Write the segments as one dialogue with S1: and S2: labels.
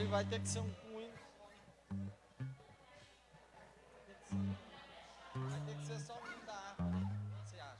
S1: ele vai ter que ser um cunho. Vai ter que ser só um da harpa, né? O que você acha?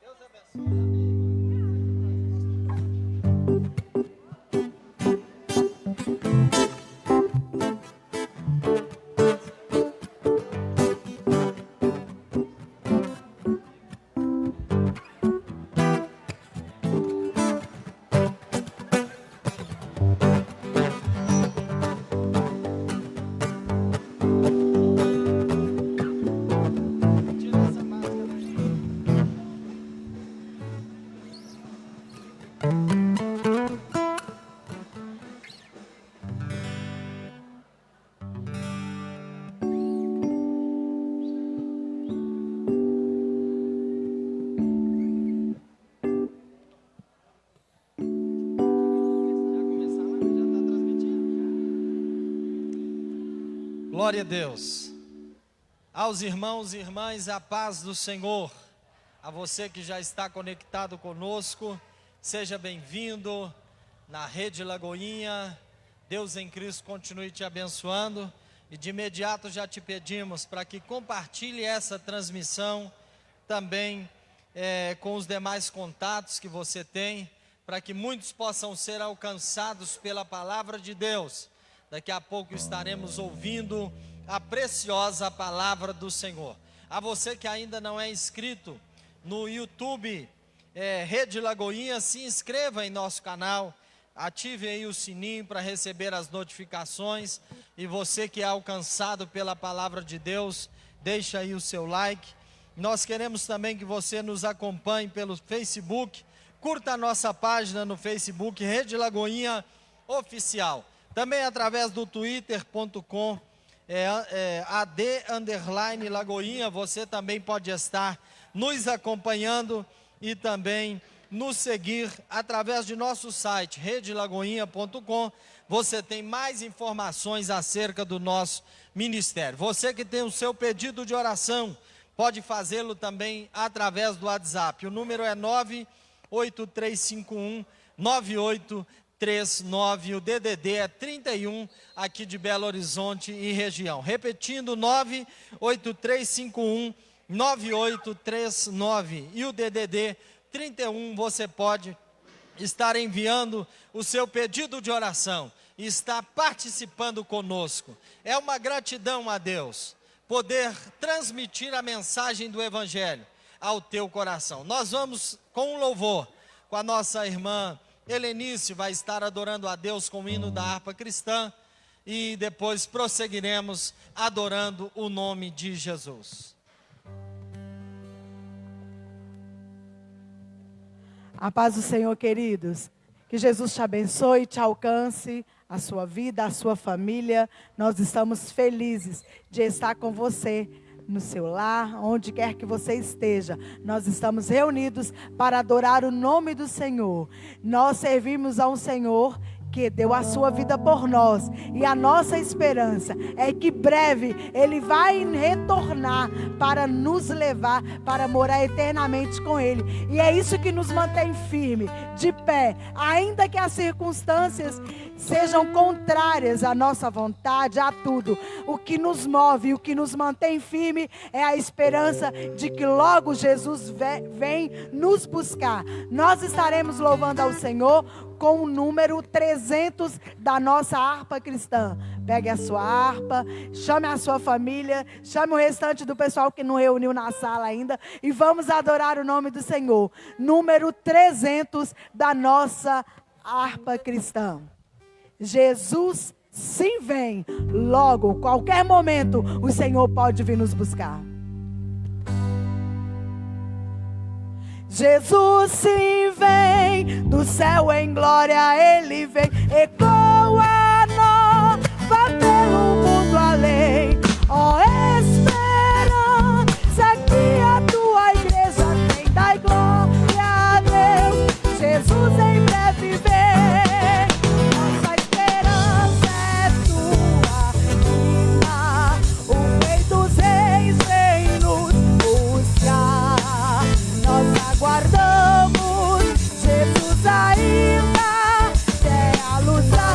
S1: Deus abençoe. Tira essa máscara aí. Já começar lá? Já está transmitindo? Glória a Deus. Aos irmãos e irmãs, a paz do Senhor. A você que já está conectado conosco, seja bem-vindo na Rede Lagoinha. Deus em Cristo continue te abençoando. E de imediato já te pedimos para que compartilhe essa transmissão também com os demais contatos que você tem, para que muitos possam ser alcançados pela palavra de Deus. Daqui a pouco estaremos ouvindo a preciosa palavra do Senhor. A você que ainda não é inscrito no YouTube, Rede Lagoinha, se inscreva em nosso canal, ative aí o sininho para receber as notificações. E você que é alcançado pela palavra de Deus, deixa aí o seu like. Nós queremos também que você nos acompanhe pelo Facebook, curta a nossa página no Facebook, Rede Lagoinha Oficial. Também através do twitter.com, @Lagoinha, você também pode estar nos acompanhando e também nos seguir através de nosso site, redelagoinha.com. Você tem mais informações acerca do nosso ministério. Você que tem o seu pedido de oração, pode fazê-lo também através do WhatsApp. O número é 983519839, o DDD é 31, aqui de Belo Horizonte e região. Repetindo, 983519839 e o DDD 31, você pode estar enviando o seu pedido de oração e estar participando conosco. É uma gratidão a Deus poder transmitir a mensagem do Evangelho ao teu coração. Nós vamos com um louvor, com a nossa irmã Helenice, vai estar adorando a Deus com o hino da harpa cristã, e depois prosseguiremos adorando o nome de Jesus.
S2: A paz do Senhor, queridos. Que Jesus te abençoe, te alcance, a sua vida, a sua família. Nós estamos felizes de estar com você no seu lar, onde quer que você esteja. Nós estamos reunidos para adorar o nome do Senhor. Nós servimos a um Senhor que deu a sua vida por nós. E a nossa esperança é que breve Ele vai retornar para nos levar para morar eternamente com Ele. E é isso que nos mantém firme, de pé, ainda que as circunstâncias sejam contrárias à nossa vontade, a tudo. O que nos move, o que nos mantém firme é a esperança de que logo Jesus vem nos buscar. Nós estaremos louvando ao Senhor com o número 300 da nossa harpa cristã. Pegue a sua harpa, chame a sua família, chame o restante do pessoal que não reuniu na sala ainda e vamos adorar o nome do Senhor. Número 300 da nossa harpa cristã. Jesus sim vem. Logo, qualquer momento, o Senhor pode vir nos buscar. Jesus sim vem, do céu em glória Ele vem, ecoa nova pelo mundo além. Ó esperança que a tua igreja tem, dai glória a Deus, Jesus em breve vem. Nossa esperança é tua, Reina, o Rei dos Reis vem nos buscar. Nós aguardamos Jesus ainda, que é a luz da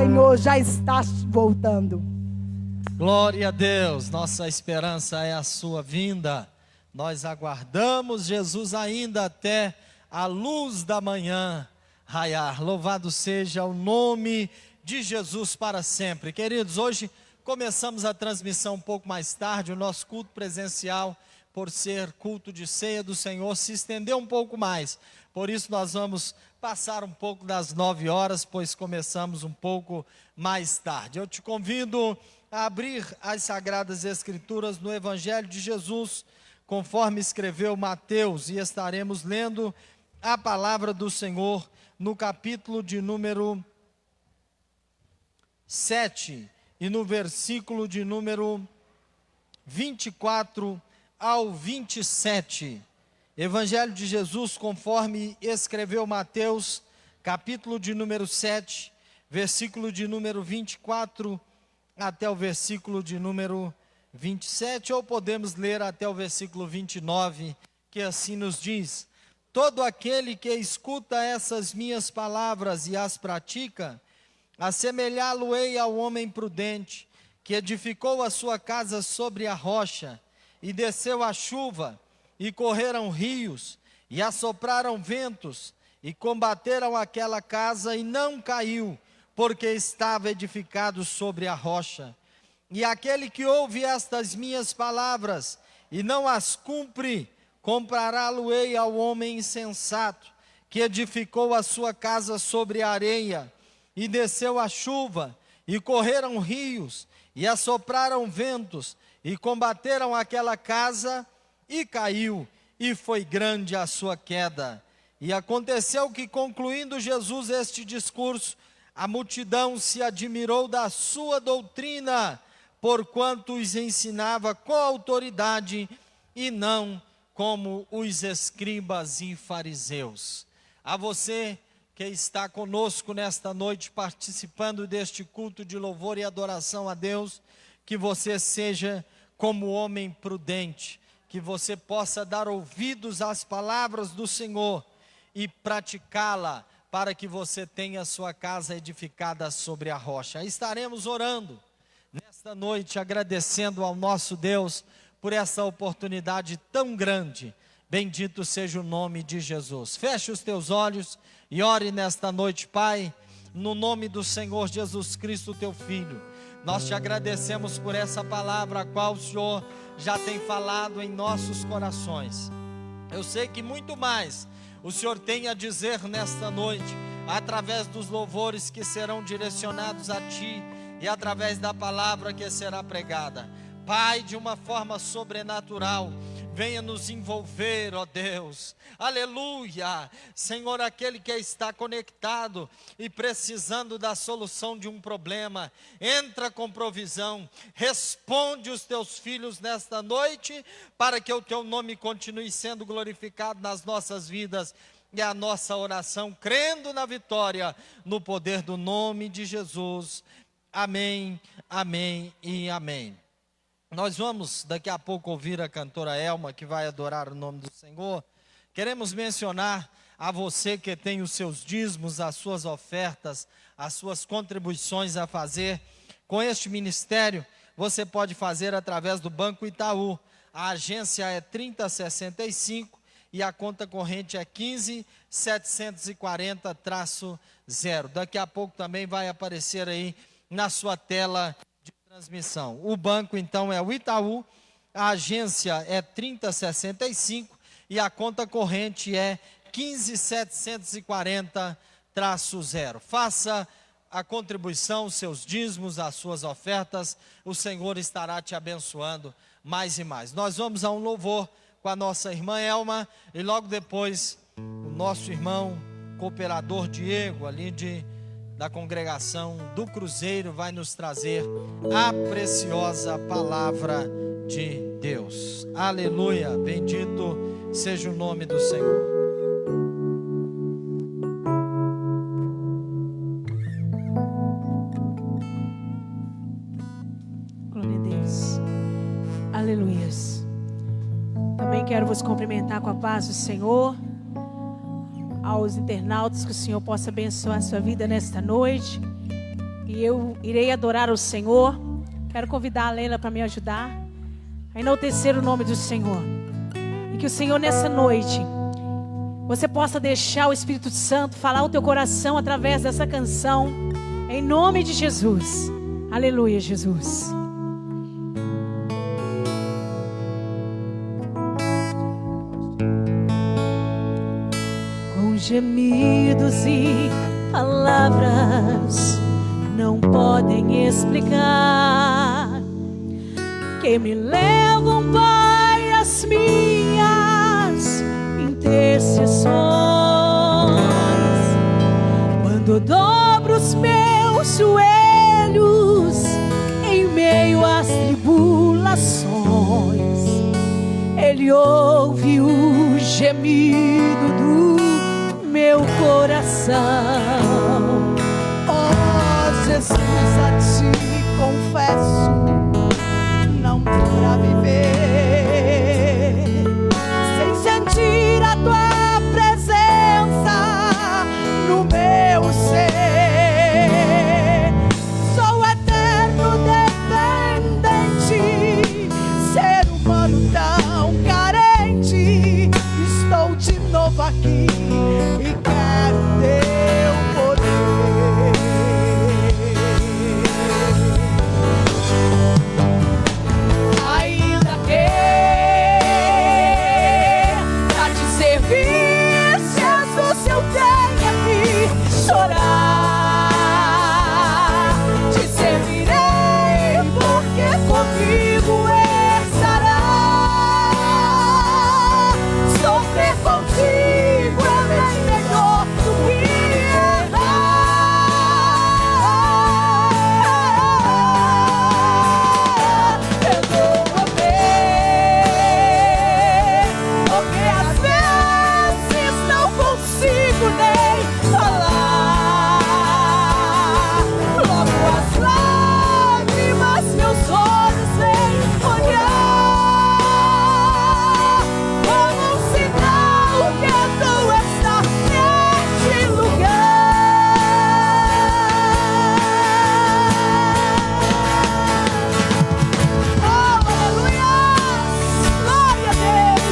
S2: Senhor já está voltando.
S1: Glória a Deus, nossa esperança é a sua vinda. Nós aguardamos Jesus ainda até a luz da manhã raiar. Louvado seja o nome de Jesus para sempre. Queridos, hoje começamos a transmissão um pouco mais tarde. O nosso culto presencial, por ser culto de ceia do Senhor, se estendeu um pouco mais. Por isso nós vamos passar um pouco das 9 horas, pois começamos um pouco mais tarde. Eu te convido a abrir as Sagradas Escrituras no Evangelho de Jesus, conforme escreveu Mateus, e estaremos lendo a palavra do Senhor no capítulo de número 7 e no versículo de número 24 ao 27. Evangelho de Jesus, conforme escreveu Mateus, capítulo de número 7, versículo de número 24 até o versículo de número 27, ou podemos ler até o versículo 29, que assim nos diz: todo aquele que escuta essas minhas palavras e as pratica, assemelhá-lo-ei ao homem prudente, que edificou a sua casa sobre a rocha, e desceu a chuva, e correram rios, e assopraram ventos, e combateram aquela casa, e não caiu, porque estava edificado sobre a rocha. E aquele que ouve estas minhas palavras, e não as cumpre, compará-lo-ei ao homem insensato, que edificou a sua casa sobre a areia, e desceu a chuva, e correram rios, e assopraram ventos, e combateram aquela casa, e caiu, e foi grande a sua queda. E aconteceu que, concluindo Jesus este discurso, a multidão se admirou da sua doutrina, porquanto os ensinava com autoridade, e não como os escribas e fariseus. A você que está conosco nesta noite, participando deste culto de louvor e adoração a Deus, que você seja como homem prudente, que você possa dar ouvidos às palavras do Senhor e praticá-la, para que você tenha a sua casa edificada sobre a rocha. Estaremos orando nesta noite, agradecendo ao nosso Deus por essa oportunidade tão grande. Bendito seja o nome de Jesus. Feche os teus olhos e ore nesta noite, Pai, no nome do Senhor Jesus Cristo, teu Filho. Nós te agradecemos por essa palavra, a qual o Senhor já tem falado em nossos corações. Eu sei que muito mais o Senhor tem a dizer nesta noite, através dos louvores que serão direcionados a Ti, e através da palavra que será pregada. Pai, de uma forma sobrenatural, venha nos envolver, ó Deus, aleluia. Senhor, aquele que está conectado e precisando da solução de um problema, entra com provisão, responde os teus filhos nesta noite, para que o teu nome continue sendo glorificado nas nossas vidas, e a nossa oração, crendo na vitória, no poder do nome de Jesus. Amém, amém e amém. Nós vamos daqui a pouco ouvir a cantora Elma, que vai adorar o nome do Senhor. Queremos mencionar a você que tem os seus dízimos, as suas ofertas, as suas contribuições a fazer com este ministério. Você pode fazer através do Banco Itaú. A agência é 3065 e a conta corrente é 15740-0. Daqui a pouco também vai aparecer aí na sua tela de transmissão. O banco então é o Itaú, a agência é 3065 e a conta corrente é 15740-0. Faça a contribuição, seus dízimos, as suas ofertas, o Senhor estará te abençoando mais e mais. Nós vamos a um louvor com a nossa irmã Elma, e logo depois o nosso irmão cooperador Diego, ali da congregação do Cruzeiro, vai nos trazer a preciosa palavra de Deus. Aleluia, bendito seja o nome do Senhor.
S3: Glória a Deus. Aleluias. Também quero vos cumprimentar com a paz do Senhor. Aos internautas, que o Senhor possa abençoar a sua vida nesta noite e eu irei adorar o Senhor. Quero convidar a Leila para me ajudar a enaltecer o nome do Senhor. E que o Senhor nessa noite, você possa deixar o Espírito Santo falar o teu coração através dessa canção. Em nome de Jesus. Aleluia, Jesus. Com gemidos e palavras não podem explicar, que me levam, Pai, às minhas intercessões. Quando dobro os meus joelhos em meio às tribulações, Ele ouve o gemido do meu coração.
S2: Oh, Jesus, a Ti confesso, não dá pra viver sem sentir a Tua presença no meu ser. Sou eterno dependente, ser humano tão carente. Estou de novo aqui e quero Teu poder. Ainda que pra te servir, Jesus, eu tenha que chorar, te servirei, porque comigo estará. Sofrer contigo é bem melhor do que errar. Perdoa-me, porque às vezes não consigo nem falar. Logo as lágrimas meus olhos vêm olhar, como um sinal que Tu está neste lugar. Oh, aleluia! Glória a Deus!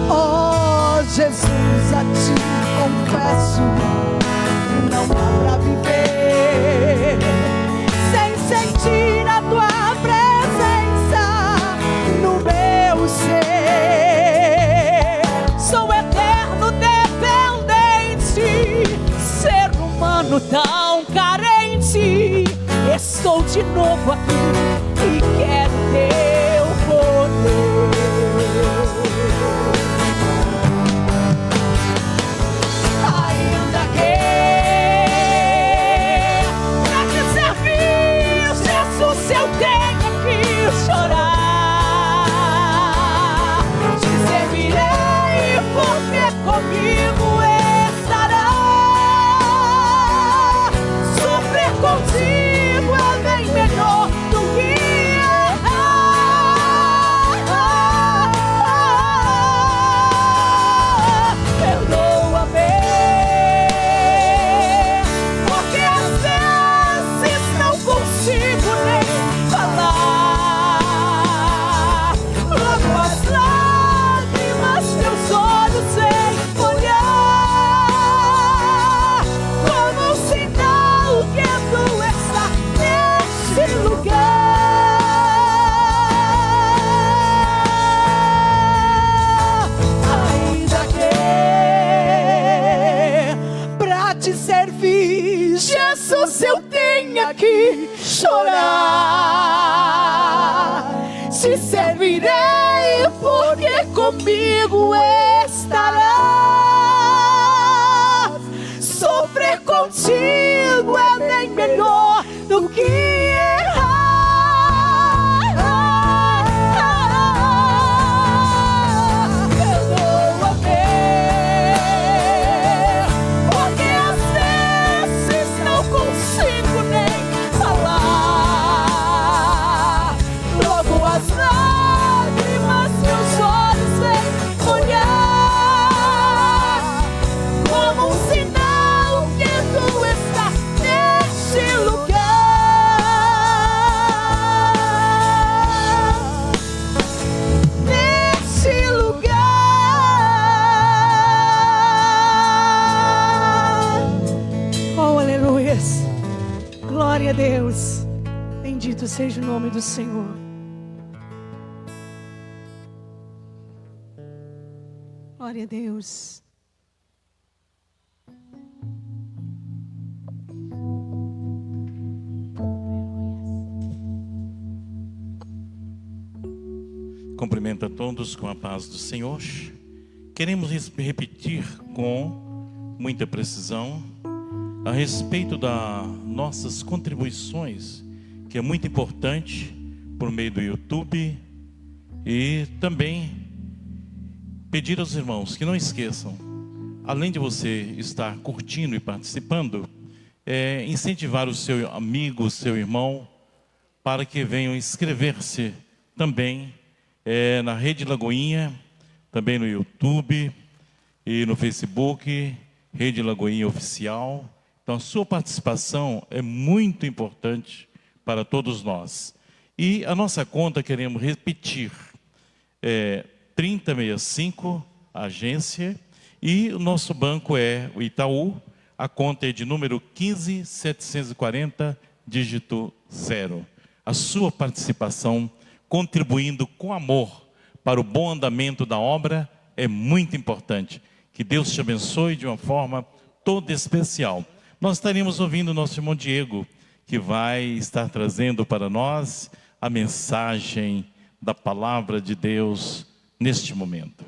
S2: Oh, Jesus, a Ti confesso, não dá pra viver sem sentir a Tua presença no meu ser. Sou eterno dependente, ser humano tão carente. Estou de novo aqui e quero Teu poder. Ainda que pra te servir, Jesus, eu tenha que chorar, te servirei, porque comigo estará. Sofrer contigo é bem melhor do que errar. Perdoa-me, porque às vezes não consigo nem falar. Logo as lágrimas meus olhos vêm olhar, como um sinal que Tu está neste lugar. Ainda que pra te servir, Jesus, eu tenha que chorar, te servirei, porque comigo estarás. Sofrer contigo é bem melhor do que errar.
S3: seja o nome do Senhor. Glória a Deus.
S4: Cumprimento a todos com a paz do Senhor. Queremos repetir com muita precisão a respeito das nossas contribuições, que é muito importante, por meio do YouTube, e também pedir aos irmãos que não esqueçam, além de você estar curtindo e participando, incentivar o seu amigo, o seu irmão, para que venham inscrever-se também na Rede Lagoinha, também no YouTube e no Facebook, Rede Lagoinha Oficial. Então a sua participação é muito importante para todos nós. E a nossa conta, queremos repetir, 3065, a agência, e o nosso banco é o Itaú, a conta é de número 15740, dígito 0. A sua participação, contribuindo com amor para o bom andamento da obra, é muito importante. Que Deus te abençoe de uma forma toda especial. Nós estaremos ouvindo o nosso irmão Diego, que vai estar trazendo para nós a mensagem da palavra de Deus neste momento.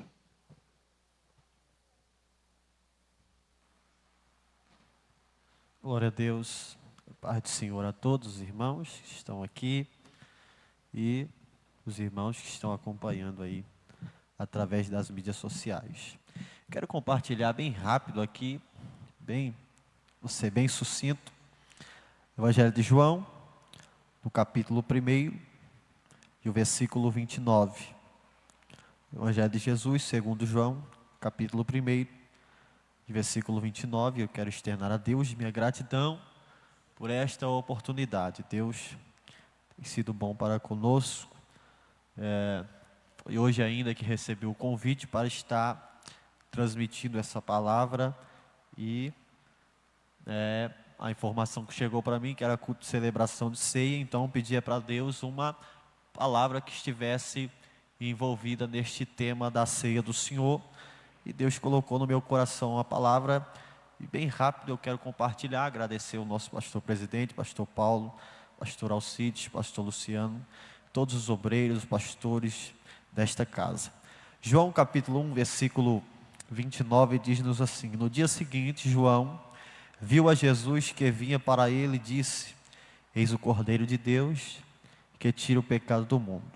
S5: Glória a Deus, paz do Senhor a todos os irmãos que estão aqui e os irmãos que estão acompanhando aí através das mídias sociais. Quero compartilhar bem rápido aqui, vou ser bem sucinto, Evangelho de João, no capítulo 1 e o versículo 29. Evangelho de Jesus, segundo João, capítulo 1, versículo 29. Eu quero externar a Deus minha gratidão por esta oportunidade. Deus tem sido bom para conosco. E hoje ainda que recebi o convite para estar transmitindo essa palavra e a informação que chegou para mim, que era culto de celebração de ceia, então pedia para Deus uma palavra que estivesse envolvida neste tema da ceia do Senhor, e Deus colocou no meu coração a palavra, e bem rápido eu quero compartilhar, agradecer o nosso pastor presidente, pastor Paulo, pastor Alcides, pastor Luciano, todos os obreiros, pastores desta casa. João capítulo 1, versículo 29 diz-nos assim: no dia seguinte, João viu a Jesus que vinha para ele e disse: eis o Cordeiro de Deus que tira o pecado do mundo.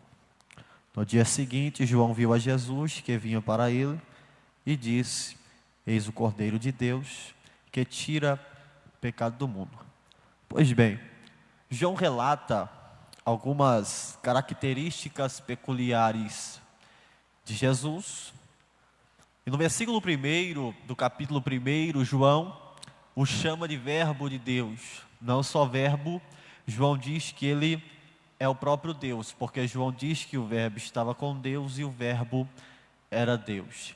S5: No dia seguinte, João viu a Jesus que vinha para ele e disse: eis o Cordeiro de Deus que tira o pecado do mundo. Pois bem, João relata algumas características peculiares de Jesus. E no versículo 1 do capítulo 1, João o chama de verbo de Deus. Não só verbo, João diz que ele é o próprio Deus, porque João diz que o verbo estava com Deus e o verbo era Deus.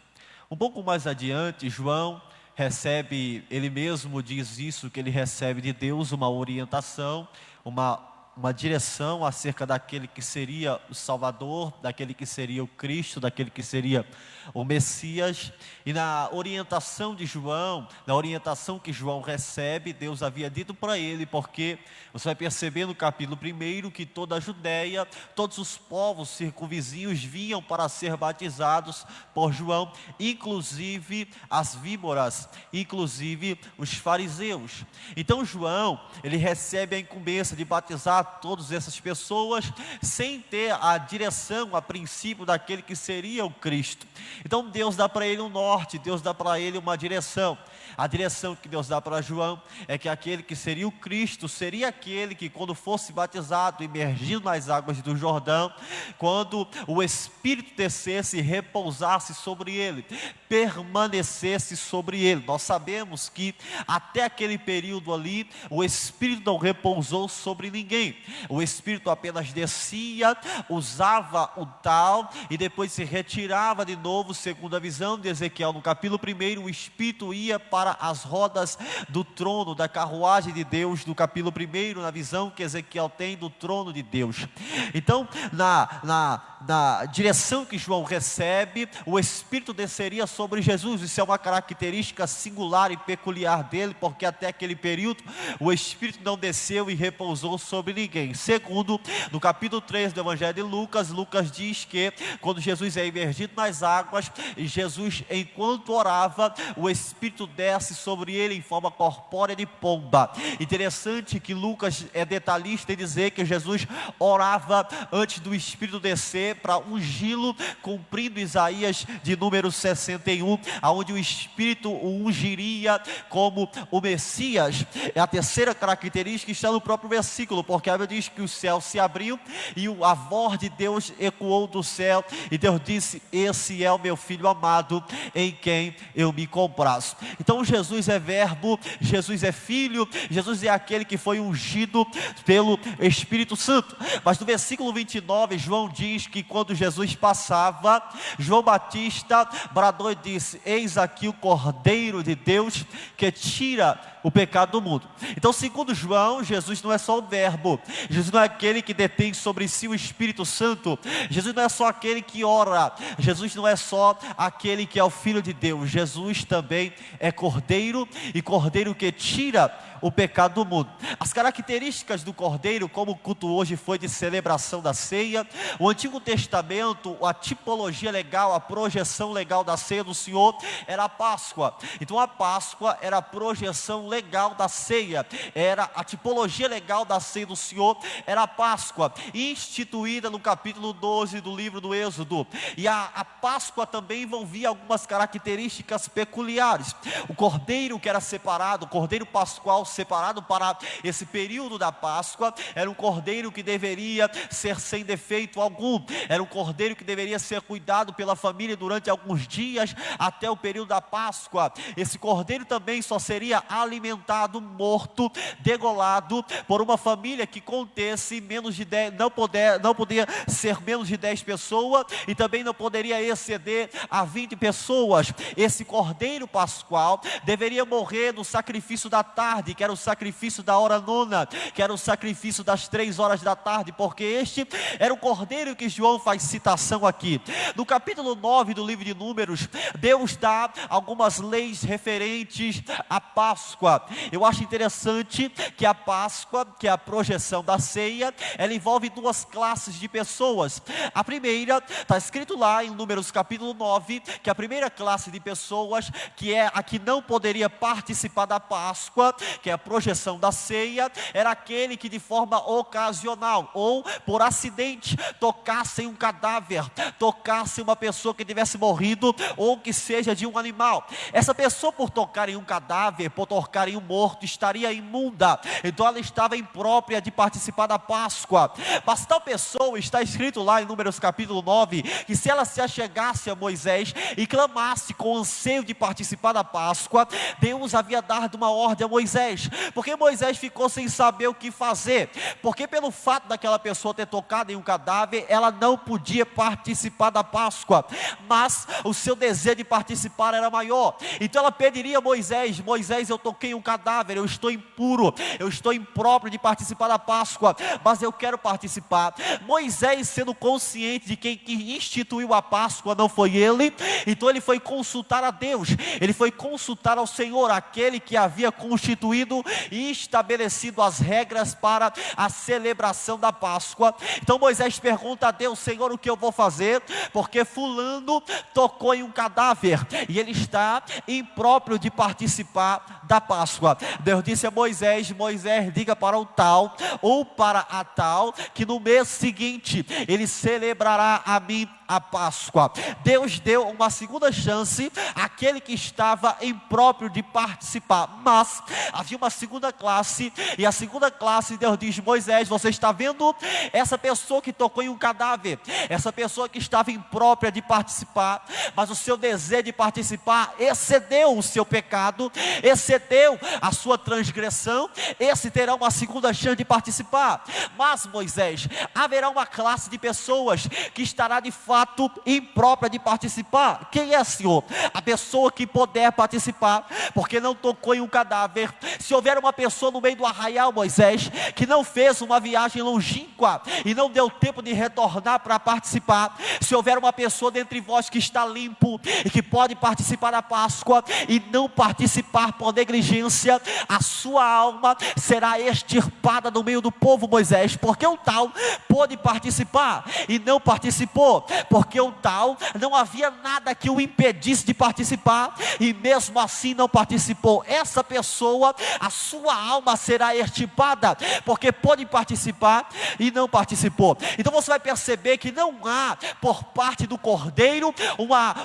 S5: Um pouco mais adiante, João recebe, ele mesmo diz isso, que ele recebe de Deus uma orientação, uma direção acerca daquele que seria o Salvador, daquele que seria o Cristo, daquele que seria o Messias. E na orientação de João, na orientação que João recebe, Deus havia dito para ele, porque você vai perceber no capítulo 1 que toda a Judéia, todos os povos circunvizinhos vinham para ser batizados por João, inclusive as víboras, inclusive os fariseus. Então João, ele recebe a incumbência de batizar todas essas pessoas, sem ter a direção, a princípio, daquele que seria o Cristo. Então Deus dá para ele um norte, Deus dá para ele uma direção. A direção que Deus dá para João é que aquele que seria o Cristo, seria aquele que quando fosse batizado, imergido nas águas do Jordão, quando o Espírito descesse e repousasse sobre ele, permanecesse sobre ele. Nós sabemos que até aquele período ali, o Espírito não repousou sobre ninguém. O Espírito apenas descia, usava o tal e depois se retirava de novo, segundo a visão de Ezequiel. No capítulo 1, o Espírito ia para as rodas do trono, da carruagem de Deus, no capítulo 1, na visão que Ezequiel tem do trono de Deus. Então, na direção que João recebe, o Espírito desceria sobre Jesus. Isso é uma característica singular e peculiar dele, porque até aquele período o Espírito não desceu e repousou sobre ninguém. Segundo, no capítulo 3 do Evangelho de Lucas, Lucas diz que quando Jesus é imergido nas águas, Jesus, enquanto orava, o Espírito desce sobre ele em forma corpórea de pomba. Interessante que Lucas é detalhista em dizer que Jesus orava antes do Espírito descer para ungí-lo, cumprindo Isaías de número 61, onde o Espírito o ungiria como o Messias. É a terceira característica, está no próprio versículo, porque a Bíblia diz que o céu se abriu e a voz de Deus ecoou do céu, e Deus disse: esse é o meu filho amado, em quem eu me comprazo. Então Jesus é verbo, Jesus é filho, Jesus é aquele que foi ungido pelo Espírito Santo. Mas no versículo 29, João diz que quando Jesus passava, João Batista bradou e disse: eis aqui o Cordeiro de Deus que tira o pecado do mundo. Então, segundo João, Jesus não é só o verbo, Jesus não é aquele que detém sobre si o Espírito Santo, Jesus não é só aquele que ora, Jesus não é só aquele que é o Filho de Deus, Jesus também é Cordeiro, e Cordeiro que tira o pecado do mundo. As características do Cordeiro, como o culto hoje foi de celebração da ceia, o Antigo Testamento, a tipologia legal, a projeção legal da ceia do Senhor era a Páscoa. Então a Páscoa era a projeção legal da ceia, era a tipologia legal da ceia do Senhor, era a Páscoa, instituída no capítulo 12 do livro do Êxodo. E a Páscoa também envolvia algumas características peculiares. O Cordeiro que era separado, o Cordeiro Pascual separado para esse período da Páscoa, era um cordeiro que deveria ser sem defeito algum, era um cordeiro que deveria ser cuidado pela família durante alguns dias até o período da Páscoa. Esse cordeiro também só seria alimentado, morto, degolado por uma família que contesse menos de 10, não podia ser menos de 10 pessoas, e também não poderia exceder a 20 pessoas. Esse cordeiro pascual deveria morrer no sacrifício da tarde, que era o sacrifício da hora nona, que era o sacrifício das 3 horas da tarde, porque este era o cordeiro que João faz citação aqui. No capítulo 9 do livro de Números, Deus dá algumas leis referentes à Páscoa. Eu acho interessante que a Páscoa, que é a projeção da ceia, ela envolve duas classes de pessoas. A primeira, está escrito lá em Números capítulo 9, que a primeira classe de pessoas, que é a que não poderia participar da Páscoa, que é a projeção da ceia, era aquele que de forma ocasional ou por acidente tocasse em um cadáver, tocasse uma pessoa que tivesse morrido, ou que seja de um animal. Essa pessoa, por tocar em um cadáver, por tocar em um morto, estaria imunda, então ela estava imprópria de participar da Páscoa. Mas tal pessoa, está escrito lá em Números capítulo 9, que se ela se achegasse a Moisés e clamasse com anseio de participar da Páscoa, Deus havia dado uma ordem a Moisés, porque Moisés ficou sem saber o que fazer, porque pelo fato daquela pessoa ter tocado em um cadáver, ela não podia participar da Páscoa, mas o seu desejo de participar era maior. Então ela pediria a Moisés: Moisés, eu toquei em um cadáver, eu estou impuro, eu estou impróprio de participar da Páscoa, mas eu quero participar. Moisés, sendo consciente de quem que instituiu a Páscoa não foi ele, então ele foi consultar a Deus, ele foi consultar ao Senhor, aquele que havia constituído e estabelecido as regras para a celebração da Páscoa. Então Moisés pergunta a Deus: Senhor, o que eu vou fazer? Porque fulano tocou em um cadáver e ele está impróprio de participar da Páscoa. Deus disse a Moisés: Moisés, diga para o tal ou para a tal que no mês seguinte ele celebrará a mim a Páscoa. Deus deu uma segunda chance àquele que estava impróprio de participar, mas havia uma segunda classe, e a segunda classe, Deus diz: Moisés, você está vendo essa pessoa que tocou em um cadáver, essa pessoa que estava imprópria de participar, mas o seu desejo de participar excedeu o seu pecado, excedeu cometeu a sua transgressão, esse terá uma segunda chance de participar. Mas Moisés, haverá uma classe de pessoas que estará de fato imprópria de participar. Quem é, Senhor? A pessoa que puder participar, porque não tocou em um cadáver. Se houver uma pessoa no meio do arraial, Moisés, que não fez uma viagem longínqua e não deu tempo de retornar para participar, se houver uma pessoa dentre vós que está limpo e que pode participar da Páscoa e não participar por negligência, a sua alma será extirpada do meio do povo, Moisés, porque o tal pôde participar e não participou, porque o tal não havia nada que o impedisse de participar e mesmo assim não participou. Essa pessoa, a sua alma será extirpada, porque pôde participar e não participou. Então você vai perceber que não há por parte do Cordeiro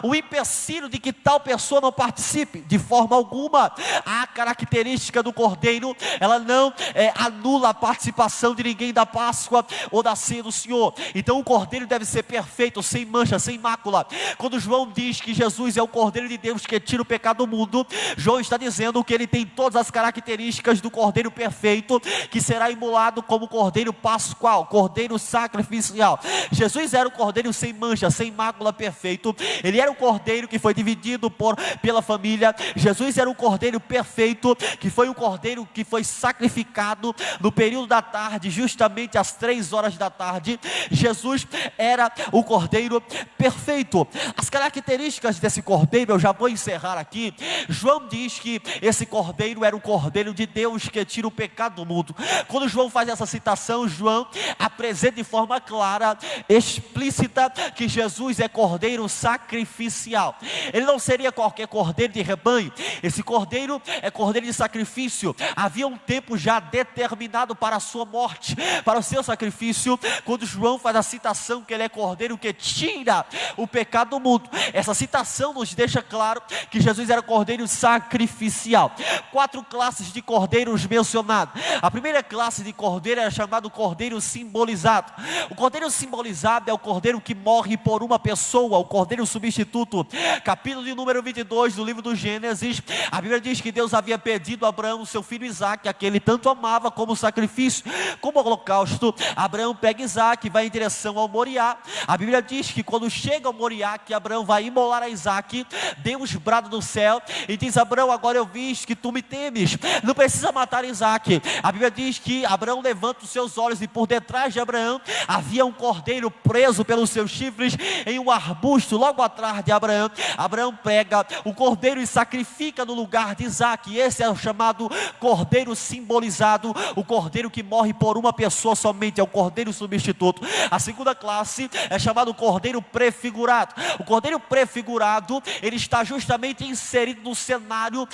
S5: um empecilho de que tal pessoa não participe, de forma alguma. A característica do Cordeiro, ela não anula a participação de ninguém da Páscoa ou da ceia do Senhor. Então o Cordeiro deve ser perfeito, sem mancha, sem mácula. Quando João diz que Jesus é o Cordeiro de Deus que tira o pecado do mundo, João está dizendo que ele tem todas as características do Cordeiro perfeito, que será imolado como Cordeiro pascual, Cordeiro sacrificial. Jesus era o Cordeiro sem mancha, sem mácula, perfeito. Ele era o Cordeiro que foi dividido pela família. Jesus era o Cordeiro perfeito, que foi o Cordeiro que foi sacrificado no período da tarde, justamente às 3 horas da tarde. Jesus era o Cordeiro perfeito. As características desse Cordeiro, eu já vou encerrar aqui. João diz que esse Cordeiro era o Cordeiro de Deus que tira o pecado do mundo. Quando João faz essa citação, João apresenta de forma clara, explícita, que Jesus é Cordeiro sacrificial. Ele não seria qualquer cordeiro de rebanho. Esse cordeiro é cordeiro de sacrifício. Havia um tempo já determinado para a sua morte, para o seu sacrifício. Quando João faz a citação que ele é cordeiro que tira o pecado do mundo, essa citação nos deixa claro que Jesus era cordeiro sacrificial. 4 classes de cordeiros mencionados. A primeira classe de cordeiro era chamado cordeiro simbolizado. O cordeiro simbolizado é o cordeiro que morre por uma pessoa, o cordeiro substituto. Capítulo de número 22 do livro do Gênesis, a Bíblia diz que Deus havia pedido a Abraão, seu filho Isaque, a quem ele tanto amava, como sacrifício, como holocausto. Abraão pega Isaque e vai em direção ao Moriá. A Bíblia diz que quando chega ao Moriá, que Abraão vai imolar a Isaque, Deus brada do céu e diz: Abraão, agora eu vi que tu me temes, não precisa matar Isaque. A Bíblia diz que Abraão levanta os seus olhos e por detrás de Abraão havia um cordeiro preso pelos seus chifres em um arbusto logo atrás de Abraão. Abraão pega o cordeiro e sacrifica no lugar de Isaque. Esse é o chamado cordeiro simbolizado, o cordeiro que morre por uma pessoa somente, é o cordeiro substituto. A segunda classe é chamado cordeiro prefigurado. O cordeiro prefigurado, ele está justamente inserido no cenário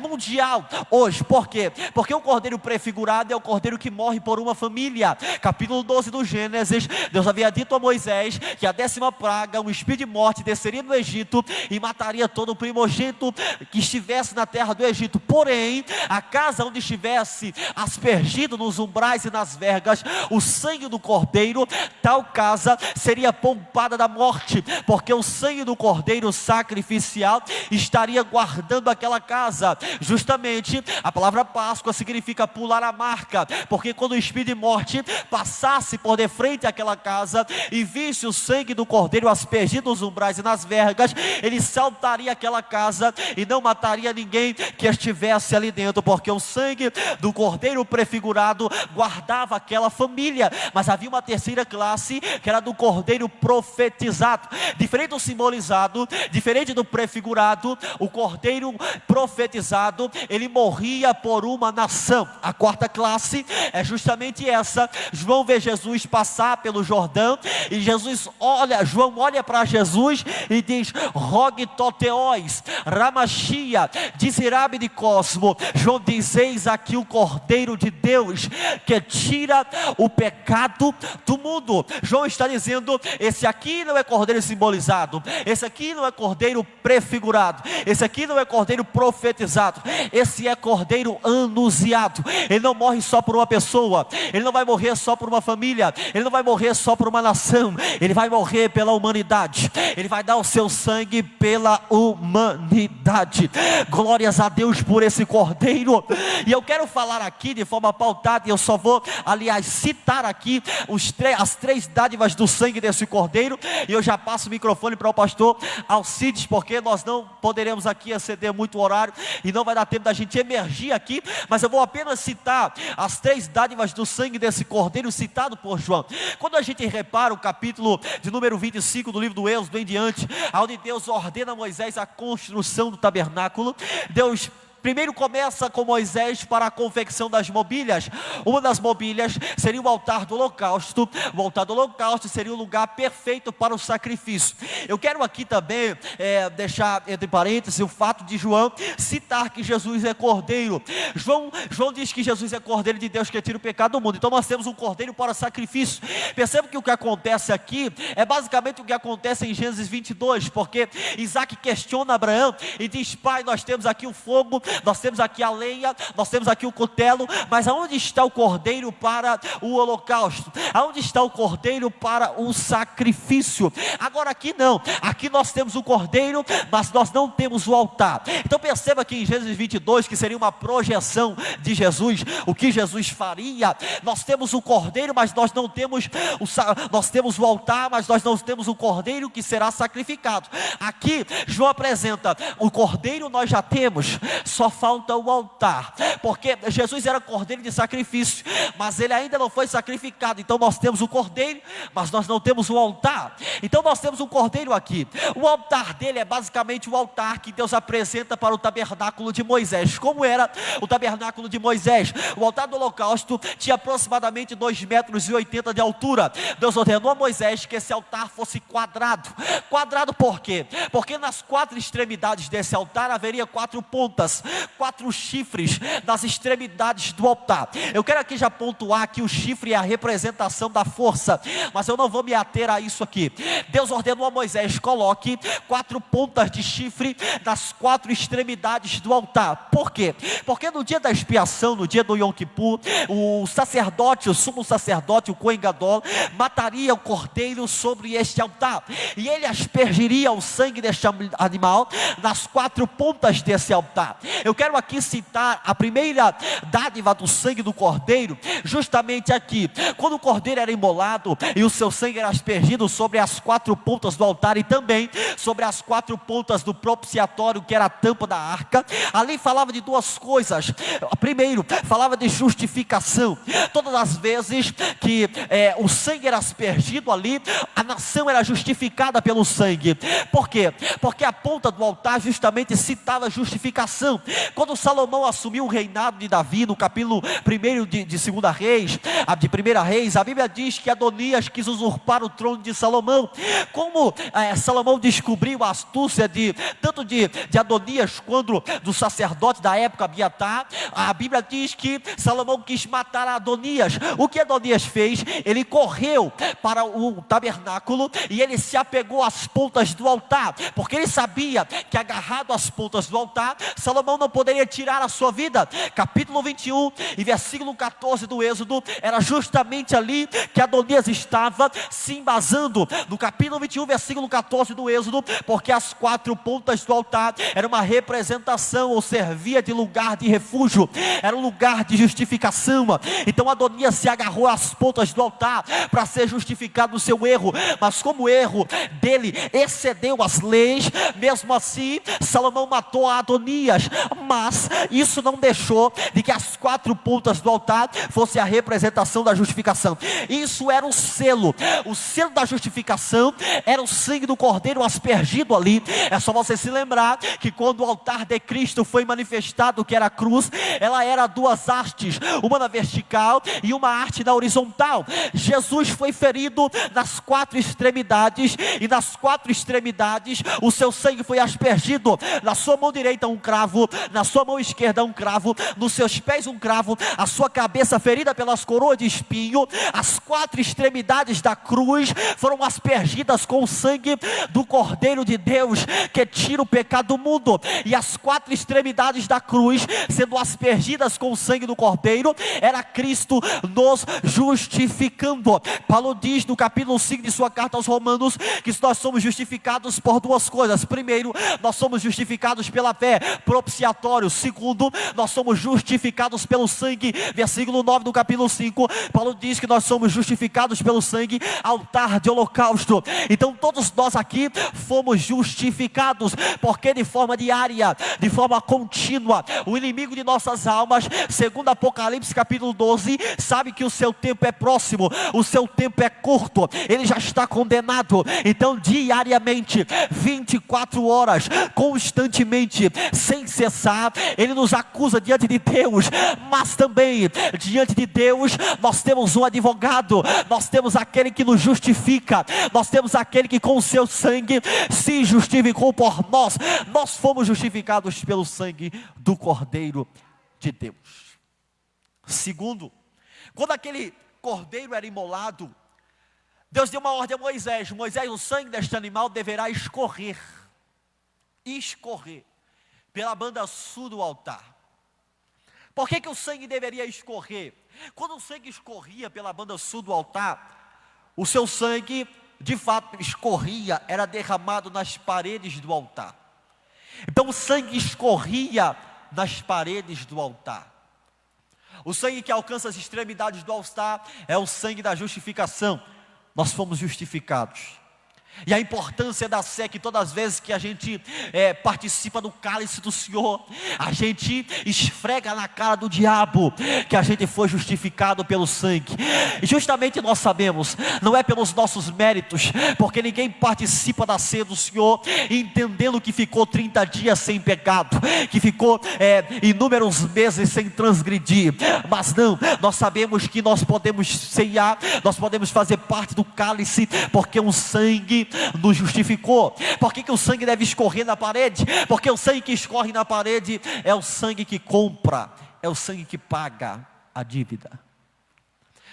S5: mundial hoje. Por quê? Porque o cordeiro prefigurado é o cordeiro que morre por uma família. Capítulo 12 do Gênesis, Deus havia dito a Moisés que a 10ª praga, um espírito de morte, desceria no Egito e mataria todo o primogênito que estivesse na terra do Egito. Porém, a casa onde estivesse aspergido nos umbrais e nas vergas o sangue do cordeiro, tal casa seria poupada da morte, porque o sangue do cordeiro sacrificial estaria guardando aquela casa. Justamente a palavra Páscoa significa pular a marca, porque quando o espírito de morte passasse por de frente àquela casa e visse o sangue do cordeiro aspergido nos umbrais e nas vergas, ele saltaria aquela casa e não mataria ninguém que estivesse ali dentro, porque o sangue do cordeiro prefigurado guardava aquela família. Mas havia uma terceira classe, que era do cordeiro profetizado. Diferente do simbolizado, diferente do prefigurado, o cordeiro profetizado, ele morria por uma nação. A quarta classe é justamente essa. João vê Jesus passar pelo Jordão e João olha para Jesus e diz: rogue toteós, ramachia, dizirabe de cosmo. João diz: eis aqui o Cordeiro de Deus que tira o pecado do mundo. João está dizendo: esse aqui não é cordeiro simbolizado, esse aqui não é cordeiro prefigurado, esse aqui não é cordeiro profetizado, esse é cordeiro anunciado. Ele não morre só por uma pessoa, ele não vai morrer só por uma família, ele não vai morrer só por uma nação, ele vai morrer pela humanidade, ele vai dar o seu sangue pela humanidade. Glórias a Deus Deus por esse cordeiro. E eu quero falar aqui de forma pautada, e eu só vou, aliás, citar aqui as 3 dádivas do sangue desse cordeiro, e eu já passo o microfone para o pastor Alcides, porque nós não poderemos aqui exceder muito o horário, e não vai dar tempo da gente emergir aqui, mas eu vou apenas citar as 3 dádivas do sangue desse cordeiro, citado por João. Quando a gente repara o capítulo de número 25 do livro do Êxodo em diante, onde Deus ordena a Moisés a construção do tabernáculo, Deus primeiro começa com Moisés para a confecção das mobílias. Uma das mobílias seria o altar do holocausto. O altar do holocausto seria o lugar perfeito para o sacrifício. Eu quero aqui também deixar entre parênteses o fato de João citar que Jesus é cordeiro. João diz que Jesus é cordeiro de Deus que tira o pecado do mundo. Então nós temos um cordeiro para sacrifício. Perceba que o que acontece aqui é basicamente o que acontece em Gênesis 22, porque Isaac questiona Abraão e diz: pai, nós temos aqui o fogo, nós temos aqui a lenha, nós temos aqui o cutelo, mas aonde está o cordeiro para o holocausto? Aonde está o cordeiro para o sacrifício? Agora aqui não, aqui nós temos o cordeiro, mas nós não temos o altar. Então perceba que em Gênesis 22, que seria uma projeção de Jesus, o que Jesus faria, nós temos o cordeiro, mas nós não temos nós temos o altar, mas nós não temos o cordeiro que será sacrificado. Aqui João apresenta: o cordeiro nós já temos, só falta o altar, porque Jesus era cordeiro de sacrifício, mas ele ainda não foi sacrificado. Então nós temos o cordeiro, mas nós não temos o altar. Então nós temos um cordeiro aqui. O altar dele é basicamente o altar que Deus apresenta para o tabernáculo de Moisés. Como era o tabernáculo de Moisés? O altar do holocausto tinha aproximadamente 2,80 metros de altura. Deus ordenou a Moisés que esse altar fosse quadrado. Quadrado por quê? Porque nas 4 extremidades desse altar haveria 4 pontas, 4 chifres nas extremidades do altar. Eu quero aqui já pontuar que o chifre é a representação da força, mas eu não vou me ater a isso aqui. Deus ordenou a Moisés: coloque 4 pontas de chifre nas 4 extremidades do altar. Por quê? Porque no dia da expiação, no dia do Yom Kippur, o sacerdote, o sumo sacerdote, o Cohen Gadol, mataria o cordeiro sobre este altar, e ele aspergiria o sangue deste animal nas 4 pontas desse altar. Eu quero aqui citar a primeira dádiva do sangue do cordeiro, justamente aqui, quando o cordeiro era imolado e o seu sangue era aspergido sobre as 4 pontas do altar e também sobre as 4 pontas do propiciatório, que era a tampa da arca. Ali falava de 2 coisas. Primeiro, falava de justificação. Todas as vezes que o sangue era aspergido ali, a nação era justificada pelo sangue. Por quê? Porque a ponta do altar justamente citava justificação. Quando Salomão assumiu o reinado de Davi, no capítulo 1 de 2 Reis, de 1 Reis, a Bíblia diz que Adonias quis usurpar o trono de Salomão. Como Salomão descobriu a astúcia tanto de Adonias quanto do sacerdote da época, Abiatar, a Bíblia diz que Salomão quis matar Adonias. O que Adonias fez? Ele correu para o tabernáculo e ele se apegou às pontas do altar, porque ele sabia que agarrado às pontas do altar, Salomão não poderia tirar a sua vida. Capítulo 21 e versículo 14 do Êxodo, era justamente ali que Adonias estava se embasando, no capítulo 21, versículo 14 do Êxodo, porque as 4 pontas do altar era uma representação, ou servia de lugar de refúgio, era um lugar de justificação. Então Adonias se agarrou às pontas do altar para ser justificado no seu erro, mas como o erro dele excedeu as leis, mesmo assim Salomão matou a Adonias. Mas isso não deixou de que as 4 pontas do altar fosse a representação da justificação. Isso era o selo da justificação, era o sangue do cordeiro aspergido ali. É só você se lembrar que quando o altar de Cristo foi manifestado, que era a cruz, ela era 2 hastes, uma na vertical e uma haste na horizontal. Jesus foi ferido nas 4 extremidades, e nas 4 extremidades o seu sangue foi aspergido. Na sua mão direita um cravo, na sua mão esquerda um cravo, nos seus pés um cravo, a sua cabeça ferida pelas coroas de espinho. As 4 extremidades da cruz foram aspergidas com o sangue do Cordeiro de Deus, que tira o pecado do mundo. E as 4 extremidades da cruz, sendo aspergidas com o sangue do Cordeiro, era Cristo nos justificando. Paulo diz no capítulo 5 de sua carta aos Romanos, que nós somos justificados por 2 coisas. Primeiro, nós somos justificados pela fé, propiciados propiciatório. Segundo, nós somos justificados pelo sangue. Versículo 9 do capítulo 5, Paulo diz que nós somos justificados pelo sangue, altar de holocausto. Então todos nós aqui fomos justificados, porque de forma diária, de forma contínua, o inimigo de nossas almas, segundo Apocalipse capítulo 12, sabe que o seu tempo é próximo, o seu tempo é curto, ele já está condenado. Então diariamente, 24 horas, constantemente, sem cessar, ele nos acusa diante de Deus. Mas também diante de Deus nós temos um advogado, nós temos aquele que nos justifica, nós temos aquele que com o seu sangue se justificou por nós. Nós fomos justificados pelo sangue do Cordeiro de Deus. Segundo, quando aquele cordeiro era imolado, Deus deu uma ordem a Moisés: Moisés, o sangue deste animal deverá escorrer pela banda sul do altar. Por que o sangue deveria escorrer? Quando o sangue escorria pela banda sul do altar, o seu sangue de fato escorria, era derramado nas paredes do altar. Então o sangue escorria nas paredes do altar. O sangue que alcança as extremidades do altar é o sangue da justificação. Nós fomos justificados. E a importância da sé que todas as vezes que a gente participa do cálice do Senhor, a gente esfrega na cara do diabo que a gente foi justificado pelo sangue. E justamente nós sabemos, não é pelos nossos méritos, porque ninguém participa da ceia do Senhor entendendo que ficou 30 dias sem pecado, que ficou inúmeros meses sem transgredir. Mas não, nós sabemos que nós podemos ceiar, nós podemos fazer parte do cálice, porque o sangue nos justificou. Por que o sangue deve escorrer na parede? Porque o sangue que escorre na parede é o sangue que compra, é o sangue que paga a dívida.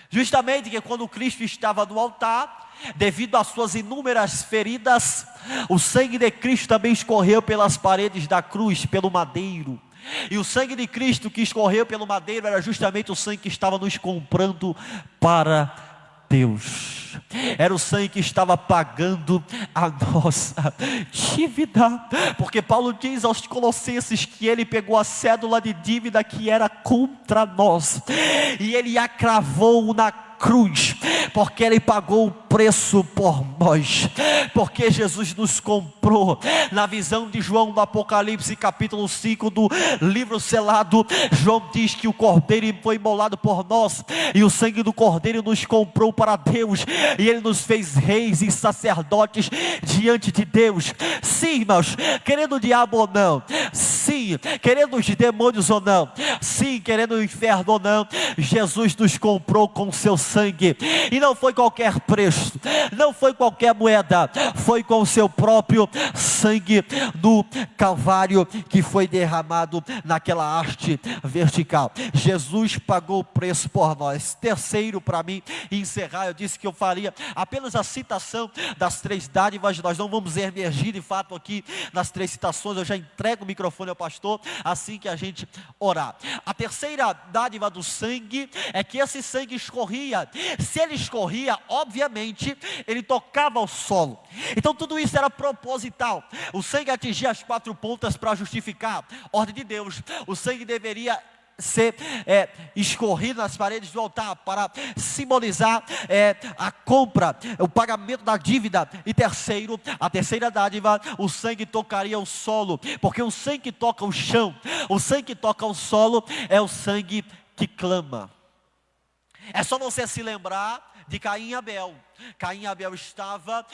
S5: Justamente que quando Cristo estava no altar, devido às suas inúmeras feridas, o sangue de Cristo também escorreu pelas paredes da cruz, pelo madeiro. E o sangue de Cristo que escorreu pelo madeiro era justamente o sangue que estava nos comprando para Deus. Era o sangue que estava pagando a nossa dívida. Porque Paulo diz aos Colossenses que ele pegou a cédula de dívida que era contra nós e ele a cravou na cruz, porque ele pagou o preço por nós, porque Jesus nos comprou. Na visão de João no Apocalipse capítulo 5 do livro selado, João diz que o cordeiro foi imolado por nós, e o sangue do cordeiro nos comprou para Deus, e ele nos fez reis e sacerdotes diante de Deus. Sim, irmãos, querendo o diabo ou não, sim, querendo os demônios ou não, sim, querendo o inferno ou não, Jesus nos comprou com seu sangue. E não foi qualquer preço, não foi qualquer moeda, foi com o seu próprio sangue do Calvário, que foi derramado naquela haste vertical. Jesus pagou o preço por nós. Terceiro, para mim encerrar, eu disse que eu faria apenas a citação das três dádivas. Nós não vamos emergir de fato aqui nas três citações. Eu já entrego o microfone ao pastor assim que a gente orar. A terceira dádiva do sangue é que esse sangue escorria. Se ele escorria, obviamente ele tocava o solo. Então tudo isso era proposital. O sangue atingia as quatro pontas para justificar. Ordem de Deus. O sangue deveria ser escorrido nas paredes do altar para simbolizar a compra, o pagamento da dívida. E terceiro, a terceira dádiva, o sangue tocaria o solo, porque o sangue que toca o chão, o sangue que toca o solo é o sangue que clama. É só você se lembrar de Caim e Abel. Caim e Abel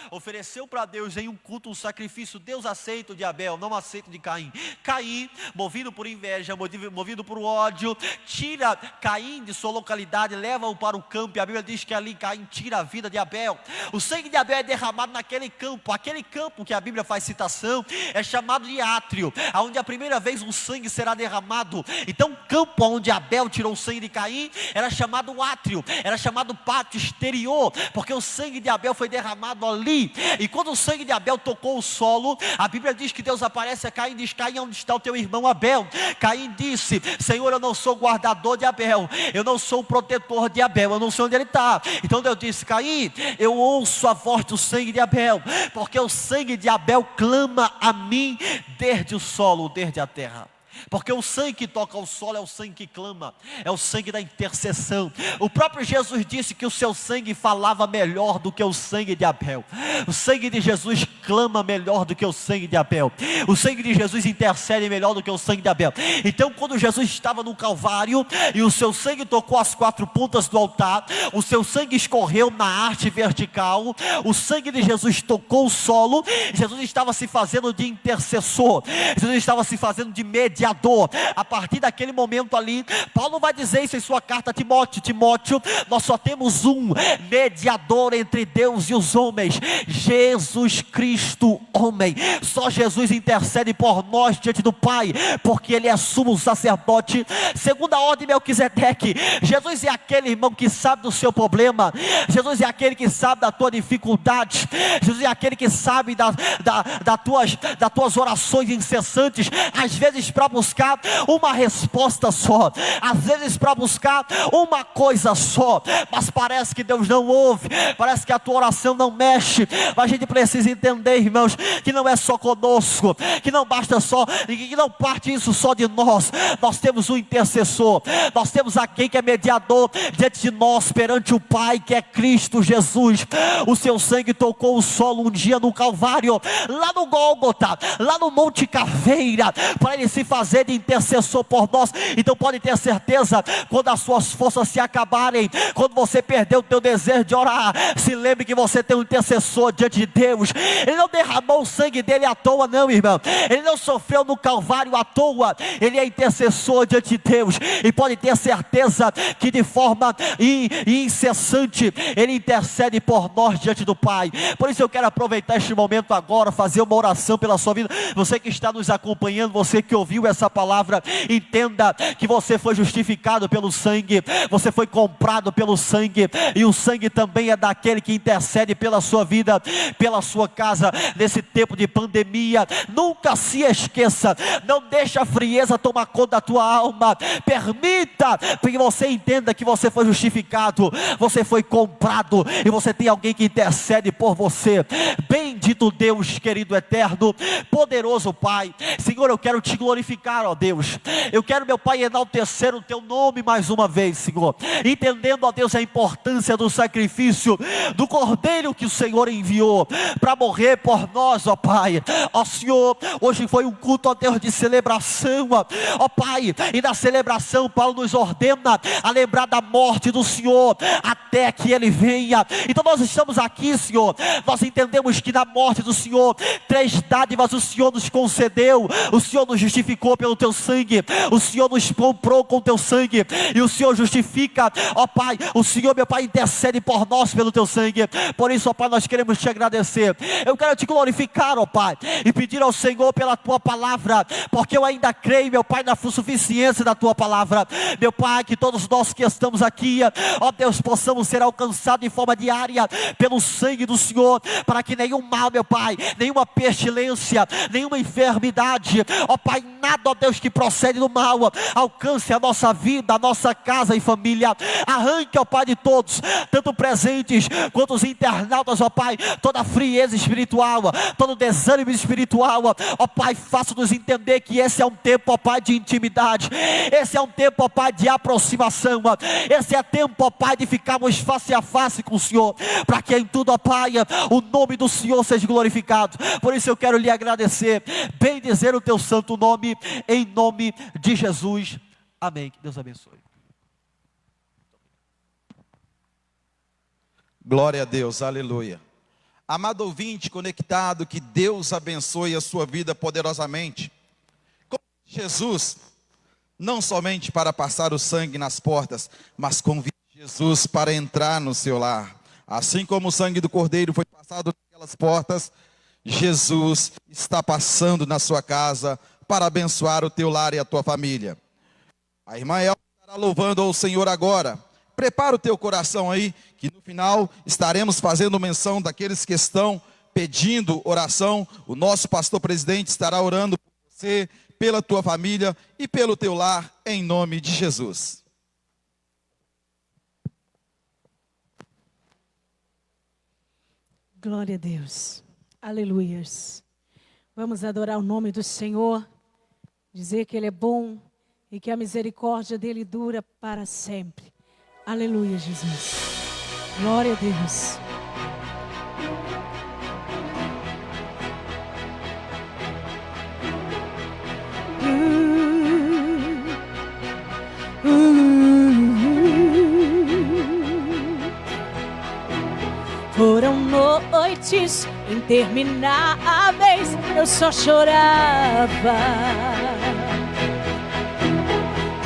S5: ofereceu para Deus em um culto um sacrifício. Deus aceita o de Abel, não aceita o de Caim. Caim, movido por inveja, movido por ódio, tira Caim de sua localidade, leva-o para o campo, e a Bíblia diz que ali Caim tira a vida de Abel. O sangue de Abel é derramado naquele campo. Aquele campo que a Bíblia faz citação é chamado de átrio, onde a primeira vez um sangue será derramado. Então o campo onde Abel tirou o sangue de Caim era chamado átrio, era chamado pátio exterior, porque o sangue de Abel foi derramado ali. E quando o sangue de Abel tocou o solo, a Bíblia diz que Deus aparece a Caim e diz: Caim, onde está o teu irmão Abel? Caim disse: Senhor, eu não sou guardador de Abel, eu não sou o protetor de Abel, eu não sei onde ele está. Então Deus disse: Caim, eu ouço a voz do sangue de Abel, porque o sangue de Abel clama a mim desde o solo, desde a terra. Porque o sangue que toca o solo é o sangue que clama, é o sangue da intercessão. O próprio Jesus disse que o seu sangue falava melhor do que o sangue de Abel. O sangue de Jesus clama melhor do que o sangue de Abel. O sangue de Jesus intercede melhor do que o sangue de Abel. Então, quando Jesus estava no Calvário e o seu sangue tocou as 4 pontas do altar, o seu sangue escorreu na haste vertical, o sangue de Jesus tocou o solo. Jesus estava se fazendo de intercessor, Jesus estava se fazendo de mediador. A partir daquele momento ali, Paulo vai dizer isso em sua carta a Timóteo: Timóteo, nós só temos um mediador entre Deus e os homens, Jesus Cristo, homem. Só Jesus intercede por nós diante do Pai, porque Ele é sumo sacerdote segundo a ordem de Melquisedeque. Jesus é aquele, irmão, que sabe do seu problema. Jesus é aquele que sabe da tua dificuldade. Jesus é aquele que sabe das tuas orações incessantes, às vezes para buscar uma resposta só, às vezes para buscar uma coisa só, mas parece que Deus não ouve, parece que a tua oração não mexe. Mas a gente precisa entender, irmãos, que não é só conosco, que não basta só, que não parte isso só de nós. Nós temos um intercessor, nós temos aquele que é mediador diante de nós perante o Pai, que é Cristo Jesus. O seu sangue tocou o solo um dia no Calvário, lá no Gólgota, lá no Monte Caveira, para Ele se fazer de intercessor por nós. Então pode ter certeza, quando as suas forças se acabarem, quando você perder o teu desejo de orar, se lembre que você tem um intercessor diante de Deus. Ele não derramou o sangue dele à toa, não, irmão. Ele não sofreu no Calvário à toa. Ele é intercessor diante de Deus, e pode ter certeza que de forma incessante Ele intercede por nós diante do Pai. Por isso eu quero aproveitar este momento agora, fazer uma oração pela sua vida. Você que está nos acompanhando, você que ouviu essa palavra, entenda que você foi justificado pelo sangue, você foi comprado pelo sangue, e o sangue também é daquele que intercede pela sua vida, pela sua casa, nesse tempo de pandemia. Nunca se esqueça, não deixe a frieza tomar conta da tua alma, permita que você entenda que você foi justificado, você foi comprado, e você tem alguém que intercede por você. Bendito Deus, querido, eterno, poderoso Pai. Senhor, eu quero te glorificar, ó Deus. Eu quero, meu Pai, enaltecer o teu nome mais uma vez, Senhor, entendendo, ó Deus, a importância do sacrifício do Cordeiro que o Senhor enviou para morrer por nós, ó Pai. Ó Senhor, hoje foi um culto, ó Deus, de celebração, ó Pai, e na celebração Paulo nos ordena a lembrar da morte do Senhor até que Ele venha. Então nós estamos aqui, Senhor, nós entendemos que na morte do Senhor 3 dádivas o Senhor nos concedeu. O Senhor nos justificou pelo teu sangue, o Senhor nos comprou com o teu sangue, e o Senhor justifica, ó Pai. O Senhor, meu Pai, intercede por nós pelo teu sangue. Por isso, ó Pai, nós queremos te agradecer. Eu quero te glorificar, ó Pai, e pedir ao Senhor pela tua palavra, porque eu ainda creio, meu Pai, na suficiência da tua palavra. Meu Pai, que todos nós que estamos aqui, ó Deus, possamos ser alcançados de forma diária pelo sangue do Senhor, para que nenhum mal, meu Pai, nenhuma pestilência, nenhuma enfermidade, ó Pai, nada, ó Deus, que procede do mal, alcance a nossa vida, a nossa casa e família. Arranque, ó Pai, de todos, tanto presentes quanto os internautas, ó Pai, toda a frieza espiritual, todo desânimo espiritual, ó Pai, faça-nos entender que esse é um tempo, ó Pai, de intimidade, esse é um tempo, ó Pai, de aproximação, esse é tempo, ó Pai, de ficarmos face a face com o Senhor, para que em tudo, ó Pai, o nome do Senhor seja glorificado. Por isso eu quero lhe agradecer, bendizer o teu santo nome, em nome de Jesus, amém. Que Deus abençoe.
S6: Glória a Deus, aleluia. Amado ouvinte conectado, que Deus abençoe a sua vida poderosamente. Jesus, não somente para passar o sangue nas portas, mas convide Jesus para entrar no seu lar. Assim como o sangue do Cordeiro foi passado naquelas portas, Jesus está passando na sua casa para abençoar o teu lar e a tua família. A irmã Elza estará louvando ao Senhor agora. Prepara o teu coração aí, que no final estaremos fazendo menção daqueles que estão pedindo oração. O nosso pastor presidente estará orando por você, pela tua família e pelo teu lar, em nome de Jesus.
S3: Glória a Deus. Aleluias. Vamos adorar o nome do Senhor. dizer que Ele é bom e que a misericórdia dEle dura para sempre. Aleluia, Jesus. Glória a Deus. Foram noites intermináveis, eu só chorava.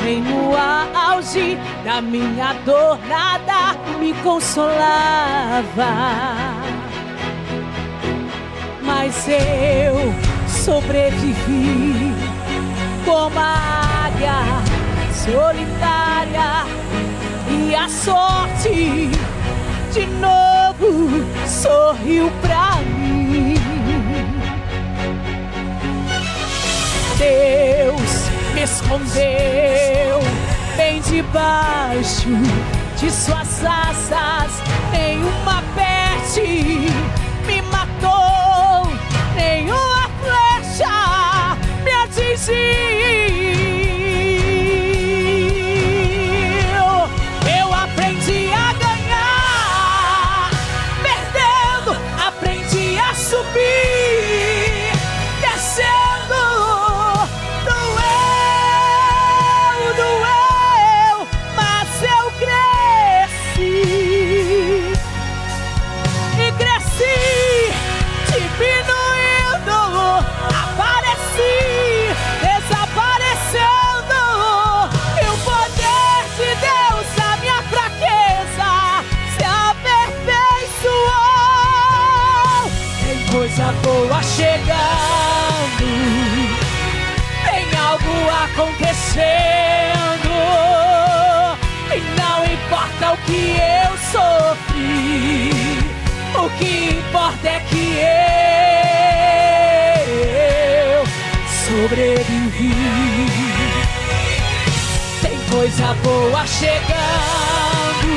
S3: Nem no auge da minha dor nada me consolava. Mas eu sobrevivi como a águia solitária, e a sorte de novo sorriu pra mim. Deus me escondeu bem debaixo de suas asas. Nenhuma peste me matou, nenhuma flecha me atingiu. Eu aprendi a ganhar perdendo, aprendi a subir descendo. Doeu, mas eu cresci e cresci, diminuindo, apareci, desaparecendo. E o poder de Deus, a minha fraqueza, se aperfeiçoou. Tem coisa boa chegando, tem algo acontecendo, e não importa o que eu sofri, o que importa é que eu sobrevivi. Tem coisa boa chegando,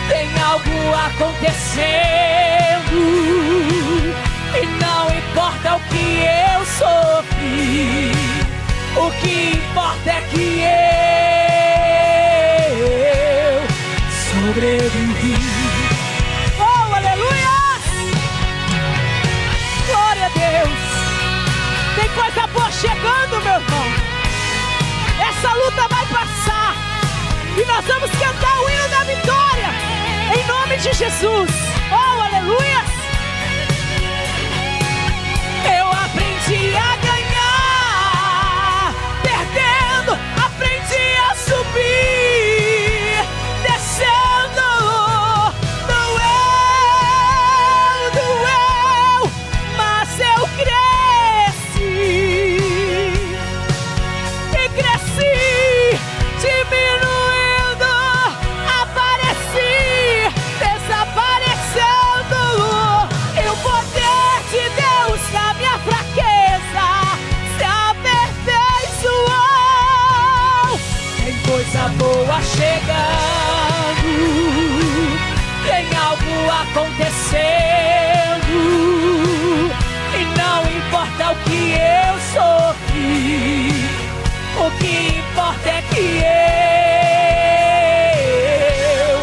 S3: tem algo acontecendo, e não importa o que eu sofri, o que importa é que eu sobrevivi. Oh, aleluia! Glória a Deus! Tem coisa boa chegando, meu irmão. Essa luta vai passar e nós vamos cantar o hino da vitória em nome de Jesus. Oh, aleluia! Eu aprendi a ganhar perdendo, aprendi a subir descendo. Doeu, mas eu cresci e cresci, diminuindo, apareci, desaparecendo. E o poder de Deus na minha fraqueza se aperfeiçoou. Tem coisa boa chegando, tem algo acontecendo, e não importa o que eu sofri, o que importa é que eu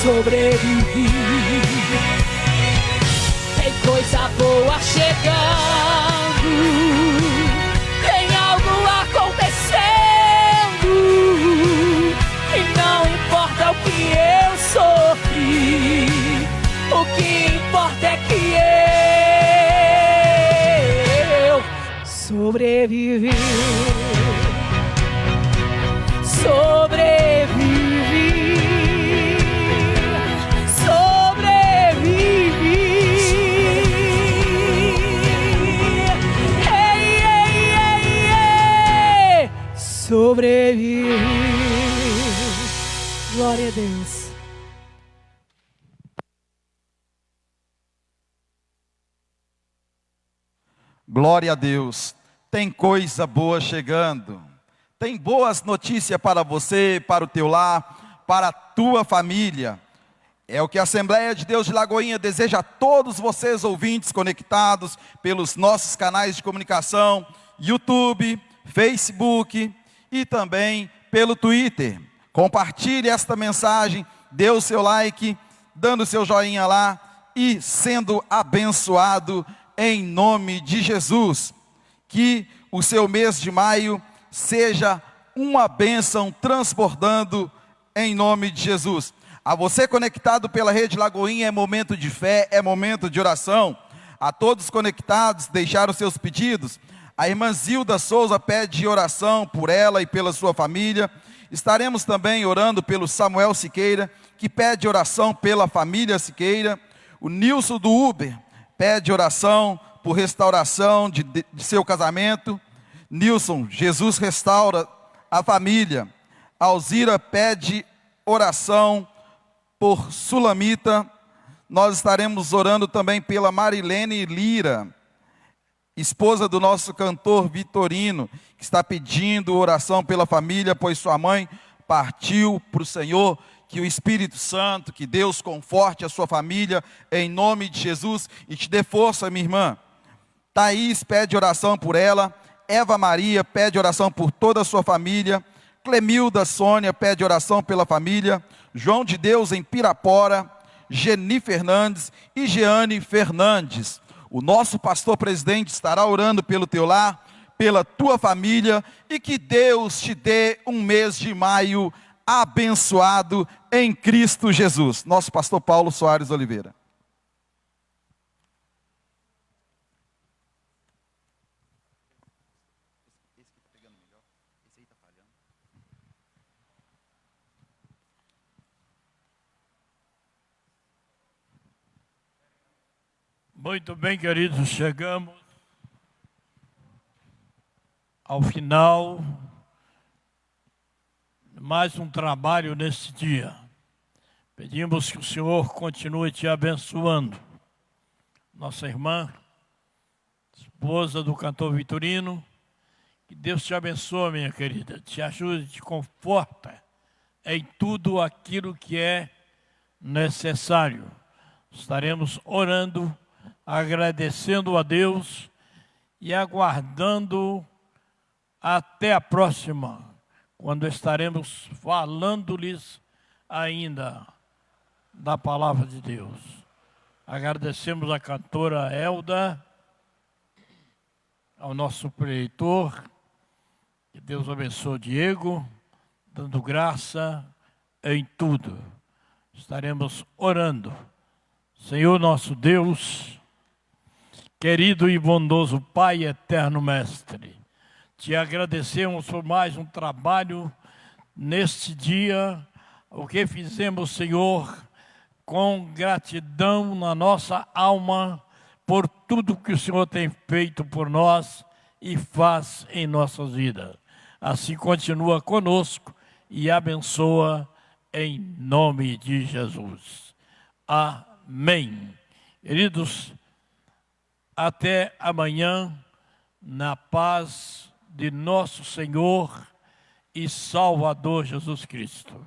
S3: sobrevivi. Tem coisa boa chegando, tem algo acontecendo, e não importa o que eu sofri, o que importa é que eu sobrevivi. Sobrevivi. Sobrevivi. Ei, ei, ei, ei. Sobrevivi. Glória a Deus.
S6: Glória a Deus. Tem coisa boa chegando. Tem boas notícias para você, para o teu lar, para a tua família. É o que a Assembleia de Deus de Lagoinha deseja a todos vocês ouvintes conectados pelos nossos canais de comunicação YouTube, Facebook e também pelo Twitter. Compartilhe esta mensagem, dê o seu like, dando o seu joinha lá e sendo abençoado em nome de Jesus. Que o seu mês de maio seja uma bênção transbordando em nome de Jesus. A você conectado pela Rede Lagoinha, é momento de fé, é momento de oração. A todos conectados, deixaram seus pedidos. A irmã Zilda Souza pede oração por ela e pela sua família. Estaremos também orando pelo Samuel Siqueira, que pede oração pela família Siqueira. O Nilson do Uber pede oração por restauração de seu casamento. Nilson, Jesus restaura a família. Alzira pede oração por Sulamita. Nós estaremos orando também pela Marilene Lira, esposa do nosso cantor Vitorino, que está pedindo oração pela família, pois sua mãe partiu para o Senhor. Que o Espírito Santo, que Deus conforte a sua família, em nome de Jesus, e te dê força, minha irmã. Thaís pede oração por ela. Eva Maria pede oração por toda a sua família. Clemilda Sônia pede oração pela família. João de Deus em Pirapora. Geni Fernandes e Jeane Fernandes. O nosso pastor presidente estará orando pelo teu lar, pela tua família, e que Deus te dê um mês de maio abençoado em Cristo Jesus. Nosso pastor Paulo Soares Oliveira.
S7: Muito bem, queridos, chegamos ao final de mais um trabalho neste dia. Pedimos que o Senhor continue te abençoando. Nossa irmã, esposa do cantor Vitorino, que Deus te abençoe, minha querida, te ajude, te conforta em tudo aquilo que é necessário. Estaremos orando, agradecendo a Deus e aguardando até a próxima, quando estaremos falando-lhes ainda da palavra de Deus. Agradecemos a cantora Elda, ao nosso preletor, que Deus abençoe o Diego, dando graça em tudo. Estaremos orando. Senhor nosso Deus, querido e bondoso Pai, eterno Mestre, te agradecemos por mais um trabalho neste dia, o que fizemos, Senhor, com gratidão na nossa alma, por tudo que o Senhor tem feito por nós e faz em nossas vidas. Assim continua conosco e abençoa em nome de Jesus. Amém. Queridos, até amanhã, na paz de nosso Senhor e Salvador Jesus Cristo.